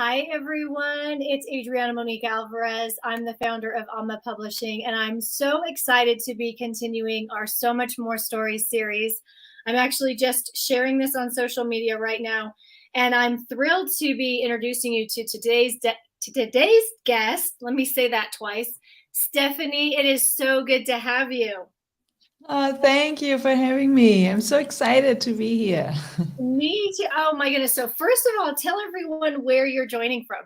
Hi, everyone. It's Adriana Monique Alvarez. I'm the founder of Alma Publishing, and I'm so excited to be continuing our So Much More Stories series. I'm actually just sharing this on social media right now, and I'm thrilled to be introducing you to today's guest. Let me say that twice. Stefanie, it is so good to have you. Thank you for having me. I'm so excited to be here. Me too. Oh my goodness. So first of all, tell everyone where you're joining from.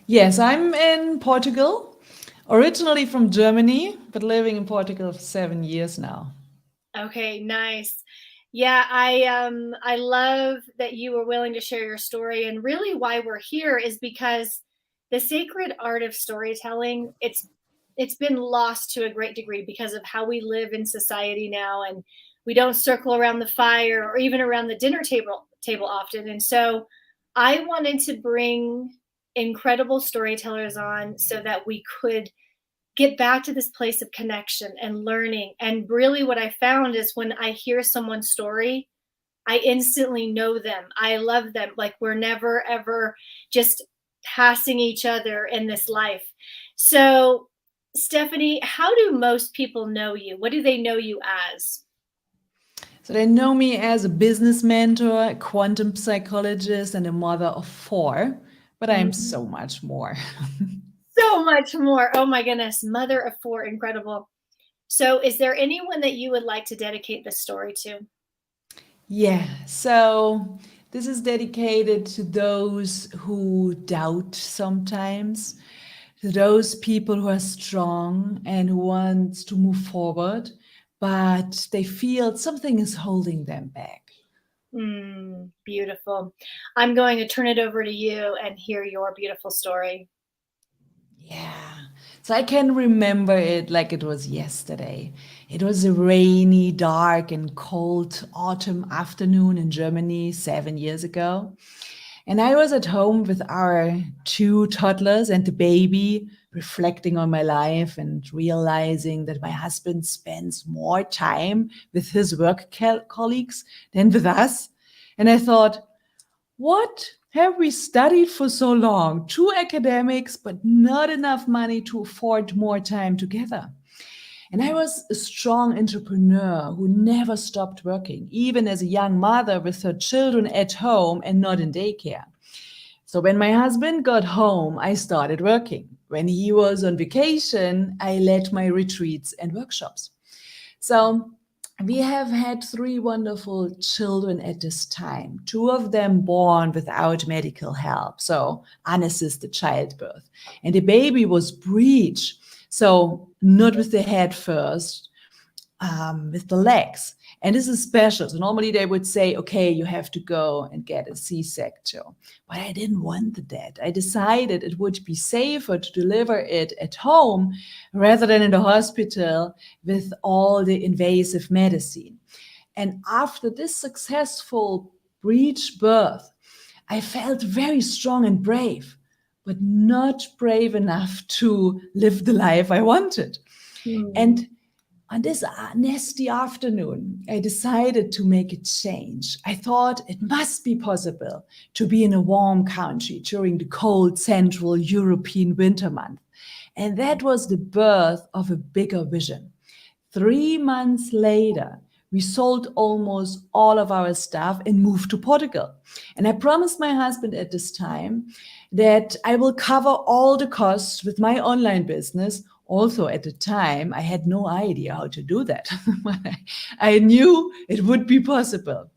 Yes, I'm in Portugal, originally from Germany, but living in Portugal for 7 years now. Okay, nice. Yeah, I love that you were willing to share your story, and really why we're here is because the sacred art of storytelling, it's been lost to a great degree because of how we live in society now, and we don't circle around the fire or even around the dinner table often. And so I wanted to bring incredible storytellers on so that we could get back to this place of connection and learning. And really, what I found is when I hear someone's story, I instantly know them. I love them. Like we're never, ever just passing each other in this life. So, Stefanie, how do most people know you? What do they know you as? So they know me as a business mentor, a quantum psychologist, and a mother of four, but I'm Mhm. so much more. So much more. Oh my goodness. Mother of four. Incredible. So, is there anyone that you would like to dedicate this story to? Yeah, so this is dedicated to those who doubt sometimes, to those people who are strong and who want to move forward, but they feel something is holding them back. Beautiful. I'm going to turn it over to you and hear your beautiful story. Yeah. So I can remember it like it was yesterday. It was a rainy, dark, and cold autumn afternoon in Germany 7 years ago. And I was at home with our two toddlers and the baby, reflecting on my life and realizing that my husband spends more time with his work colleagues than with us. And I thought, what have we studied for so long? Two academics, but not enough money to afford more time together. And I was a strong entrepreneur who never stopped working, even as a young mother with her children at home and not in daycare. So when my husband got home, I started working. When he was on vacation, I led my retreats and workshops. So we have had three wonderful children at this time, two of them born without medical help, so unassisted childbirth. And the baby was breech, so not with the head first, with the legs. And this is special. So normally they would say, okay, you have to go and get a C-section. But I didn't want that. I decided it would be safer to deliver it at home rather than in the hospital with all the invasive medicine. And after this successful breech birth, I felt very strong and brave, but not brave enough to live the life I wanted. Hmm. And on this nasty afternoon, I decided to make a change. I thought it must be possible to be in a warm country during the cold Central European winter month. And that was the birth of a bigger vision. 3 months later, we sold almost all of our stuff and moved to Portugal. And I promised my husband at this time that I will cover all the costs with my online business. Also, at the time, I had no idea how to do that. But I knew it would be possible.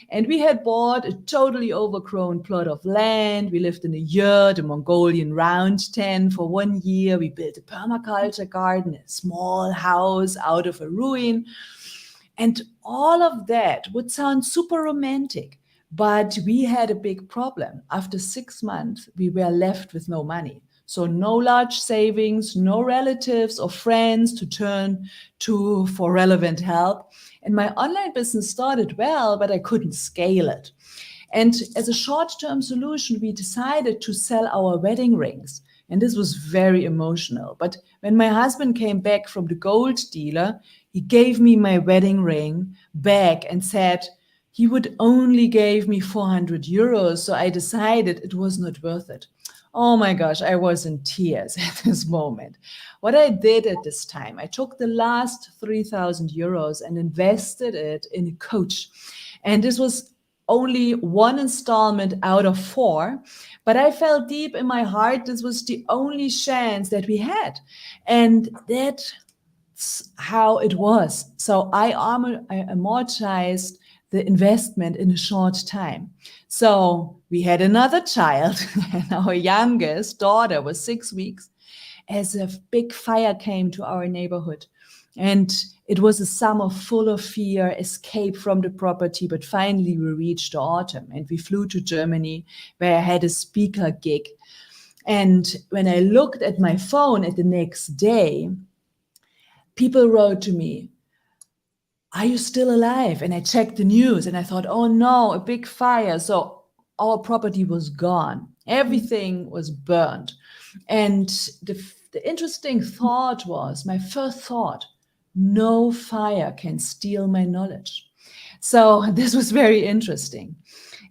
And we had bought a totally overgrown plot of land. We lived in a yurt, a Mongolian round tent for 1 year. We built a permaculture garden, a small house out of a ruin. And all of that would sound super romantic. But we had a big problem. After 6 months, we were left with no money. So, no large savings, no relatives or friends to turn to for relevant help. And my online business started well, but I couldn't scale it. And as a short term solution, we decided to sell our wedding rings. And this was very emotional. But when my husband came back from the gold dealer, he gave me my wedding ring back and said, he would only gave me 400 euros. So I decided it was not worth it. Oh my gosh, I was in tears at this moment. What I did at this time, I took the last 3,000 euros and invested it in a coach. And this was only one installment out of four, but I felt deep in my heart this was the only chance that we had. And that's how it was. So I amortized the investment in a short time. So we had another child, and our youngest daughter was 6 weeks, as a big fire came to our neighborhood. And it was a summer full of fear, escape from the property. But finally, we reached the autumn and we flew to Germany, where I had a speaker gig. And when I looked at my phone at the next day, people wrote to me, "Are you still alive?" And I checked the news and I thought, oh no, a big fire. So our property was gone. Everything was burned. And the interesting thought was, my first thought, no fire can steal my knowledge. So this was very interesting.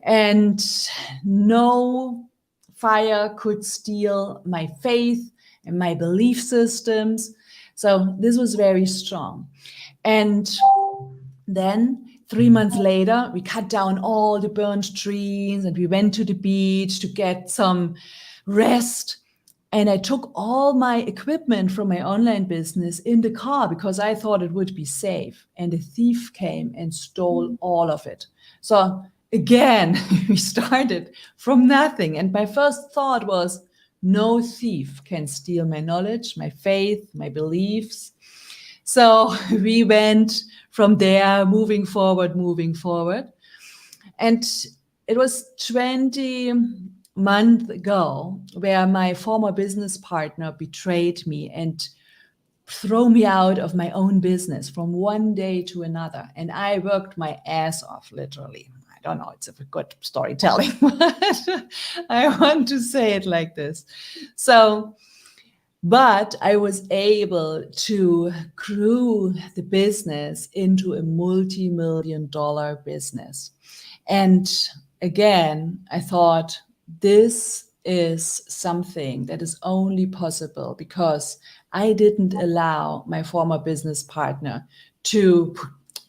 And no fire could steal my faith and my belief systems. So this was very strong. And then 3 months later, we cut down all the burned trees and we went to the beach to get some rest. And I took all my equipment from my online business in the car because I thought it would be safe. And a thief came and stole all of it. So again, we started from nothing. And my first thought was, no thief can steal my knowledge, my faith, my beliefs. So we went from there, moving forward. And it was 20 months ago where my former business partner betrayed me and threw me out of my own business from one day to another. And I worked my ass off, literally. I don't know, it's a good storytelling, but I want to say it like this. But I was able to grow the business into a multi-million-dollar business. And again, I thought this is something that is only possible because I didn't allow my former business partner to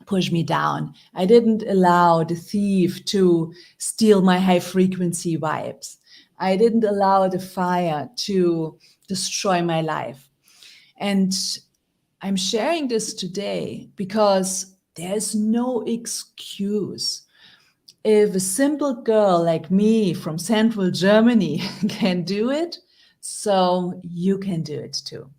push me down. I didn't allow the thief to steal my high frequency vibes. I didn't allow the fire to destroy my life. And I'm sharing this today because there's no excuse. If a simple girl like me from central Germany can do it, so you can do it too.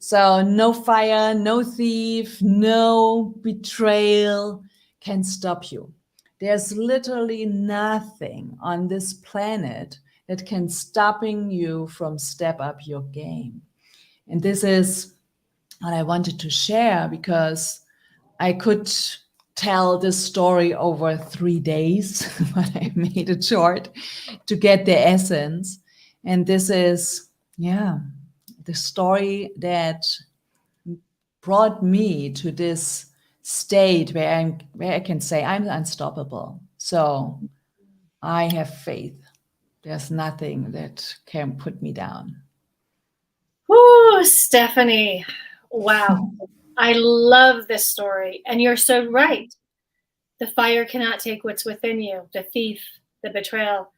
So no fire, no thief, no betrayal can stop you. There's literally nothing on this planet that can stopping you from step up your game. And this is what I wanted to share because I could tell this story over 3 days, but I made it short to get the essence. And this is, the story that brought me to this state where I can say I'm unstoppable. So I have faith. There's nothing that can put me down. Woo, Stefanie. Wow. I love this story. And you're so right. The fire cannot take what's within you, the thief, the betrayal.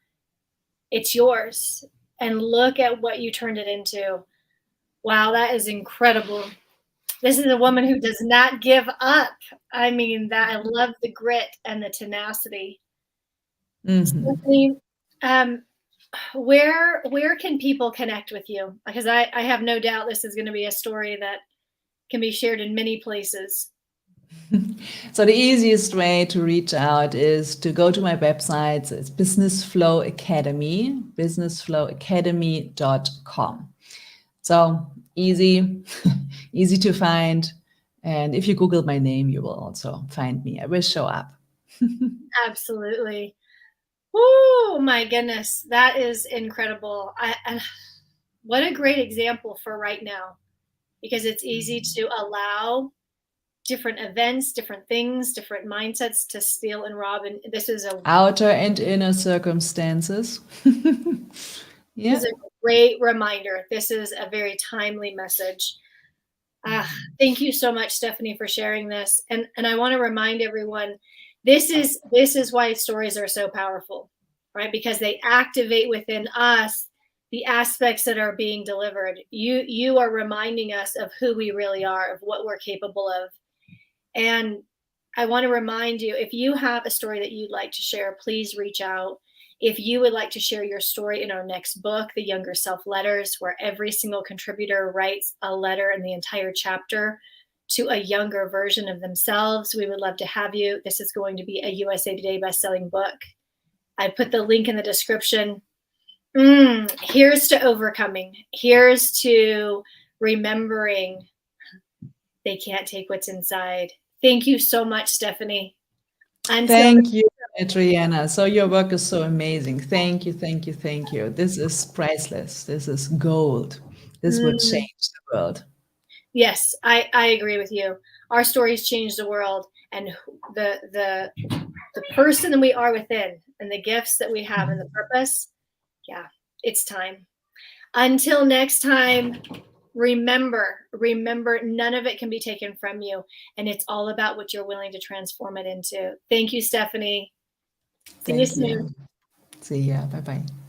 It's yours. And look at what you turned it into. Wow, that is incredible. This is a woman who does not give up. I mean, that I love the grit and the tenacity. Mm-hmm. Stefanie, where can people connect with you? Because I have no doubt this is going to be a story that can be shared in many places. So the easiest way to reach out is to go to my website. It's Business Flow Academy, businessflowacademy.com. So easy, easy to find. And if you Google my name, you will also find me. I will show up. Absolutely. Oh my goodness, that is incredible. And what a great example for right now, because it's easy to allow different events, different things, different mindsets to steal and rob. And this is outer and inner circumstances. Yeah. This is a great reminder. This is a very timely message. Thank you so much, Stefanie, for sharing this. And I want to remind everyone, this is why stories are so powerful, right? Because they activate within us the aspects that are being delivered. You are reminding us of who we really are, of what we're capable of. And I want to remind you, if you have a story that you'd like to share, please reach out. If you would like to share your story in our next book, The Younger Self Letters, where every single contributor writes a letter in the entire chapter to a younger version of themselves, we would love to have you. This is going to be a USA Today bestselling book. I put the link in the description. Here's to overcoming. Here's to remembering they can't take what's inside. Thank you so much, Stefanie. Thank you, Adriana. So your work is so amazing. Thank you, thank you, thank you. This is priceless. This is gold. This would change the world. Yes, I agree with you. Our stories change the world, and the person that we are within, and the gifts that we have, and the purpose. Yeah, it's time. Until next time, remember, none of it can be taken from you, and it's all about what you're willing to transform it into. Thank you, Stefanie. See you soon. See ya. Bye-bye.